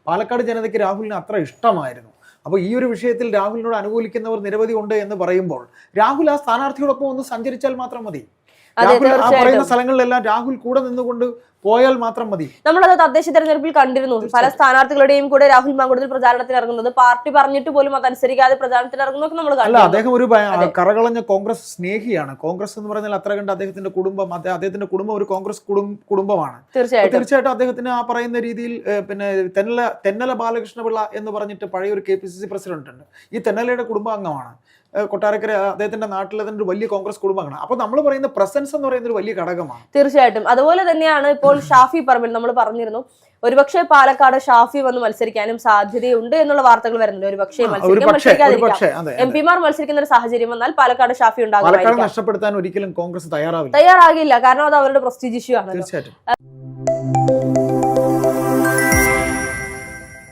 പാലക്കാട് ജനതയ്ക്ക് രാഹുലിന് അത്ര ഇഷ്ടമായിരുന്നു. അപ്പോൾ ഈ ഒരു വിഷയത്തിൽ രാഹുലിനോട് അനുകൂലിക്കുന്നവർ നിരവധി ഉണ്ട് എന്ന് പറയുമ്പോൾ രാഹുൽ ആ സ്ഥാനാർത്ഥിയോടൊപ്പം ഒന്ന് സഞ്ചരിച്ചാൽ മാത്രം മതി. രാഹുൽ ആ പറയുന്ന സ്ഥലങ്ങളിലെല്ലാം രാഹുൽ കൂടെ നിന്നുകൊണ്ട് പോയാൽ മാത്രം മതി. നമ്മളത് തദ്ദേശ തെരഞ്ഞെടുപ്പിൽ കണ്ടിരുന്നു. പല സ്ഥാനാർത്ഥികളുടെയും കൂടെ രാഹുൽ മാങ്കൂട്ടത്തിൽ പ്രചാരണത്തിന് ഇറങ്ങുന്നത്, പാർട്ടി പറഞ്ഞിട്ട് പോലും അതനുസരിക്കാതെ പ്രചാരണത്തിന് ഇറങ്ങുന്നതൊക്കെ നമ്മൾ കണ്ടു. അദ്ദേഹം ഒരു കറകളഞ്ഞ കോൺഗ്രസ് സ്നേഹിയാണ്. കോൺഗ്രസ് എന്ന് പറഞ്ഞാൽ അത്ര കണ്ട് അദ്ദേഹത്തിന്റെ കുടുംബം ഒരു കോൺഗ്രസ് കുടുംബമാണ്. തീർച്ചയായിട്ടും അദ്ദേഹത്തിന് ആ പറയുന്ന രീതിയിൽ പിന്നെ തെന്നല ബാലകൃഷ്ണപിള്ള എന്ന് പറഞ്ഞിട്ട് പഴയ ഒരു KPCC പ്രസിഡന്റ് ഉണ്ട്. ഈ തെന്നലയുടെ കുടുംബാംഗമാണ്. കൊട്ടാരക്കര അദ്ദേഹത്തിന്റെ നാട്ടിൽ തന്നെ ഒരു വലിയ കോൺഗ്രസ് കുടുംബമാണ്. അപ്പൊ നമ്മൾ പറയുന്ന പ്രസൻസ് എന്ന് പറയുന്ന ഒരു വലിയ ഘടകമാണ്. തീർച്ചയായിട്ടും. അതുപോലെ തന്നെയാണ് ഇപ്പോൾ ഷാഫി പറമ്പിൽ നമ്മൾ പറഞ്ഞിരുന്നു ഒരുപക്ഷെ പാലക്കാട് ഷാഫി വന്ന് മത്സരിക്കാനും സാധ്യതയുണ്ട് എന്നുള്ള വാർത്തകൾ വരുന്നുണ്ട്. ഒരുപക്ഷെ MP മാർ മത്സരിക്കുന്ന ഒരു സാഹചര്യം വന്നാൽ പാലക്കാട് ഷാഫി ഉണ്ടാകും. നഷ്ടപ്പെടുത്താൻ ഒരിക്കലും കോൺഗ്രസ് തയ്യാറാകില്ല. കാരണം അത് അവരുടെ പ്രസ്റ്റീജ് ഇഷ്യൂ ആണ്. തീർച്ചയായിട്ടും.